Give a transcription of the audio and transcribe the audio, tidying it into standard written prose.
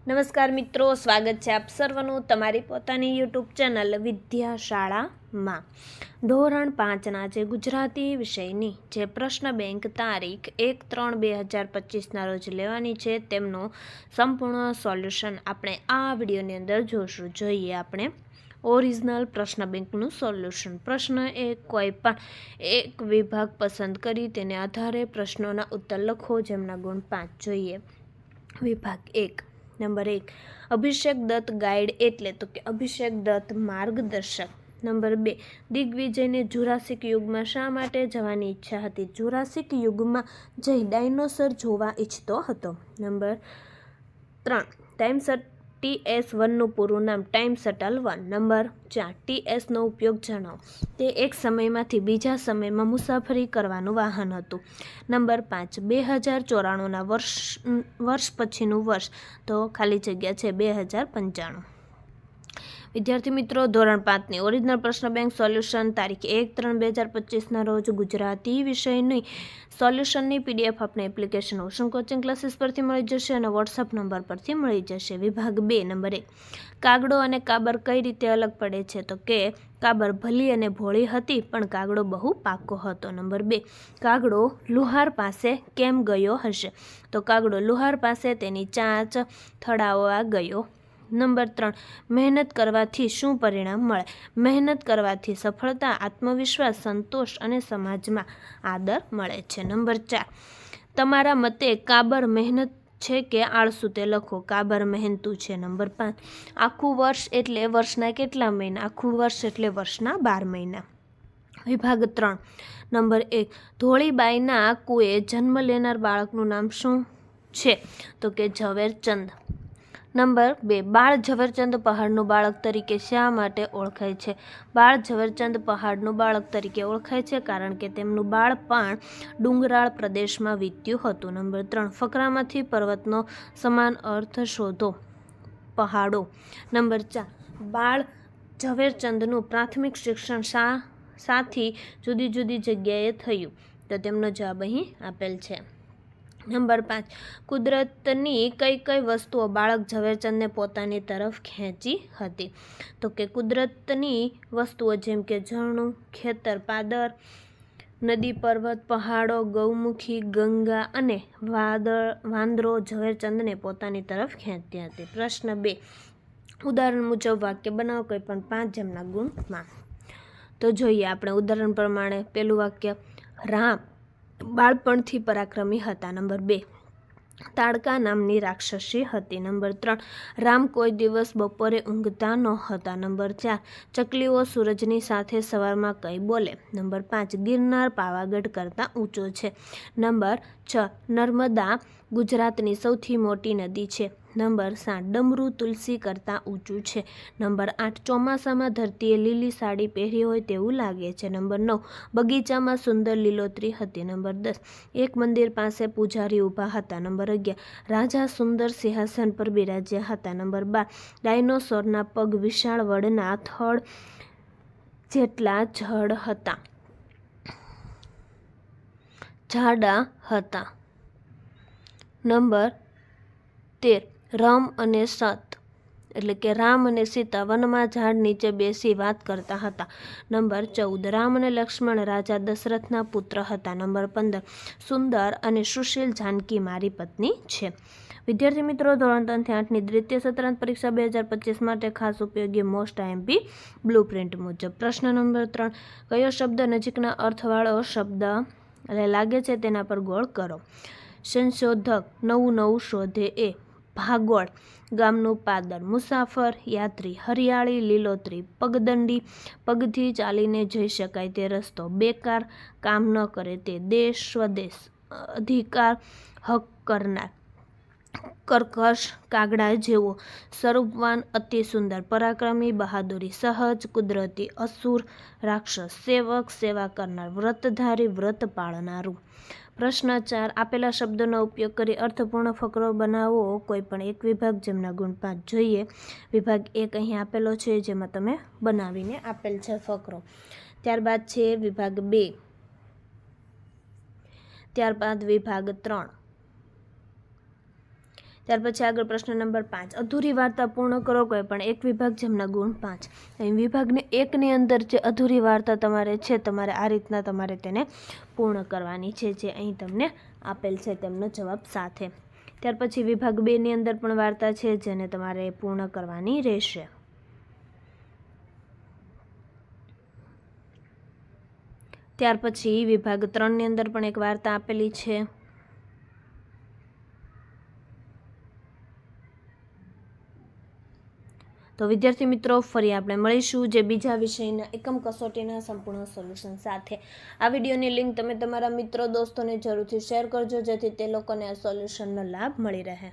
નમસ્કાર મિત્રો, સ્વાગત છે આપ સર્વનું તમારી પોતાની યુટ્યુબ ચેનલ વિદ્યાશાળામાં. ધોરણ 5ના જે ગુજરાતી વિષયની જે પ્રશ્ન બેંક તારીખ 1/3/2025ના રોજ લેવાની છે તેમનું સંપૂર્ણ સોલ્યુશન આપણે આ વિડીયોની અંદર જોશું. જોઈએ આપણે ઓરિજિનલ પ્રશ્ન બેંકનું સોલ્યુશન. પ્રશ્ન કોઈ પણ એક વિભાગ પસંદ કરી તેને આધારે પ્રશ્નોના ઉત્તર લખો જેમના ગુણ 5. જોઈએ વિભાગ 1. નંબર 1, અભિષેક દત્ત ગાઈડ એટલે તો કે અભિષેક દત્ત માર્ગદર્શક. નંબર 2, દિગ્વિજયને જુરાસિક યુગમાં શા માટે જવાની ઈચ્છા હતી? જુરાસિક યુગમાં જઈ ડાયનોસર જોવા ઈચ્છતો હતો. નંબર 3, ટાઈમસર TS1નું પૂરું નામ ટાઈમ શટલ 1. નંબર 4, TSનો ઉપયોગ જણાવો. તે એક સમયમાંથી બીજા સમયમાં મુસાફરી કરવાનું વાહન હતું. નંબર 5, 2094ના વર્ષ પછીનું વર્ષ, તો ખાલી જગ્યા છે 2095. વિદ્યાર્થી મિત્રો, ધોરણ 5ની ઓરિજિનલ પ્રશ્ન બેંક સોલ્યુશન તારીખ 1/3/2025ના રોજ ગુજરાતી વિષયની સોલ્યુશનની PDF આપણે એપ્લિકેશન ઓશન કોચિંગ ક્લાસીસ પરથી મળી જશે અને વોટ્સઅપ નંબર પરથી મળી જશે. વિભાગ 2. નંબર 1, કાગડો અને કાબર કઈ રીતે અલગ પડે છે? તો કે કાબર ભલી અને ભોળી હતી પણ કાગડો બહુ પાકો હતો. નંબર 2, કાગડો લુહાર પાસે કેમ ગયો હશે? તો કાગડો લુહાર પાસે તેની ચાંચ થડાવવા ગયો. નંબર 3, મહેનત કરવાથી શું પરિણામ મળે? મહેનત કરવાથી સફળતા, આત્મવિશ્વાસ, સંતોષ અને સમાજમાં આદર મળે છે. નંબર 4, તમારા મતે કાબર મહેનત છે કે આળસુ તે લખો. કાબર મહેનતુ છે. નંબર 5, આખું વર્ષ એટલે વર્ષના કેટલા મહિના? આખું વર્ષ એટલે વર્ષના 12 મહિના. વિભાગ 3. નંબર 1, ધોળીબાઈના કુએ જન્મ લેનાર બાળકનું નામ શું છે? તો કે ઝવેરચંદ. નંબર 2, બાળ ઝવેરચંદ પહાડનું બાળક તરીકે શા માટે ઓળખાય છે? બાળ ઝવેરચંદ પહાડનું બાળક તરીકે ઓળખાય છે કારણ કે તેમનું બાળપણ ડુંગરાળ પ્રદેશમાં વીત્યું હતું. નંબર 3, ફકરામાંથી પર્વતનો સમાન અર્થ શોધો. પહાડો. નંબર 4, બાળ ઝવેરચંદનું પ્રાથમિક શિક્ષણ સાથી જુદી જુદી જગ્યાએ થયું? તો તેમનો જવાબ અહીં આપેલ છે. નંબર 5, કુદરતની કઈ કઈ વસ્તુઓ બાળક ઝવેરચંદને પોતાની તરફ ખેંચી હતી? તો કે કુદરતની વસ્તુઓ જેમ કે ઝરણું, ખેતર, પાદર, નદી, પર્વત, પહાડો, ગૌમુખી, ગંગા અને વાંદરો ઝવેરચંદને પોતાની તરફ ખેંચતી હતી. પ્રશ્ન 2, ઉદાહરણ મુજબ વાક્ય બનાવો કોઈ પણ 5 જેમના ગુણ 5. તો જોઈએ આપણે ઉદાહરણ પ્રમાણે. પહેલું વાક્ય, રામ બાળપણથી પરાક્રમી હતા. નંબર 2, તાડકા નામની રાક્ષસી હતી. નંબર 3, રામ કોઈ દિવસ બપોરે ઊંઘતા નહોતા. નંબર 4, ચકલીઓ સૂરજની સાથે સવારમાં કઈ બોલે? નંબર 5, ગિરનાર પાવાગઢ કરતાં ઊંચો છે. નંબર 6, નર્મદા ગુજરાતની સૌથી મોટી નદી છે. નંબર 7, ડમરૂ તુલસી કરતાં ઊંચું છે. નંબર 8, ચોમાસામાં ધરતીએ લીલી સાડી પહેરી હોય તેવું લાગે છે. નંબર 9, બગીચામાં સુંદર લીલોતરી હતી. નંબર 10, એક મંદિર પાસે પૂજારી ઊભા હતા. નંબર 11, રાજા સુંદર સિંહાસન પર બિરાજ્યા હતા. નંબર 12, ડાયનોસોરના પગ વિશાળ વડના થડ જેટલા જાડા હતા. નંબર 13, રામ અને સીતા વનમાં ઝાડ નીચે બેસી વાત કરતા હતા. નંબર 14, રામ અને લક્ષ્મણ રાજા દશરથના પુત્ર હતા. નંબર 15, સુંદર અને સુશીલ જાનકી મારી પત્ની છે. વિદ્યાર્થી મિત્રો, ધોરણ 3થી 8ની દ્વિતીય સત્રાંત પરીક્ષા 2025 માટે ખાસ ઉપયોગી મોસ્ટ IMP બ્લુપ્રિન્ટ મુજબ. પ્રશ્ન નંબર 3, કયો શબ્દ નજીકના અર્થવાળો શબ્દ લાગે છે તેના પર ગોળ કરો. સંશોધક નવું શોધે એ. ભાગોળ ગામનું પાદર. મુસાફર યાત્રી. હરિયાળી લીલોતરી. પગદંડી પગથી ચાલીને જઈ શકાય તે રસ્તો. બેકાર કામ ન કરે તે. દેશ સ્વદેશ. અધિકાર હક કરનાર. કર્કશ કાગડા જેવો. સ્વરૂપવાન અતિ સુંદર. પરાક્રમી બહાદુરી. સહજ કુદરતી. અસુર રાક્ષસ. સેવક સેવા કરનાર. વ્રતધારી વ્રત પાળનારું. પ્રશ્ન 4, આપેલા શબ્દોનો ઉપયોગ કરી અર્થપૂર્ણ ફકરો બનાવો કોઈ પણ એક વિભાગ જેમના ગુણ 5. જોઈએ વિભાગ 1 અહીં આપેલો છે જેમાં તમે બનાવીને આપેલ છે ફકરો. ત્યારબાદ છે વિભાગ 2, ત્યારબાદ વિભાગ 3, ત્યાર પછી આગળ પ્રશ્ન નંબર 5, અધૂરી વાર્તા પૂર્ણ કરો. કોઈ પણ એક વિભાગ જેમના ગુણ 5. અહીં વિભાગને 1ની અંદર જે અધૂરી વાર્તા તમારે છે, તમારે આ રીતના તમારે તેને પૂર્ણ કરવાની છે, જે અહીં તમને આપેલ છે તેમનો જવાબ સાથે. ત્યાર પછી વિભાગ 2ની અંદર પણ વાર્તા છે, જેને તમારે પૂર્ણ કરવાની રહેશે. ત્યાર પછી વિભાગ 3ની અંદર પણ એક વાર્તા આપેલી છે. તો વિદ્યાર્થી મિત્રો, ફરી આપણે મળીશું જે બીજા વિષયના એકમ કસોટીના સંપૂર્ણ સોલ્યુશન સાથે. આ વિડીયોની લિંક તમે તમારા મિત્રો દોસ્તોને જરૂરથી શેર કરજો, જેથી તે લોકોને આ સોલ્યુશનનો લાભ મળી રહે.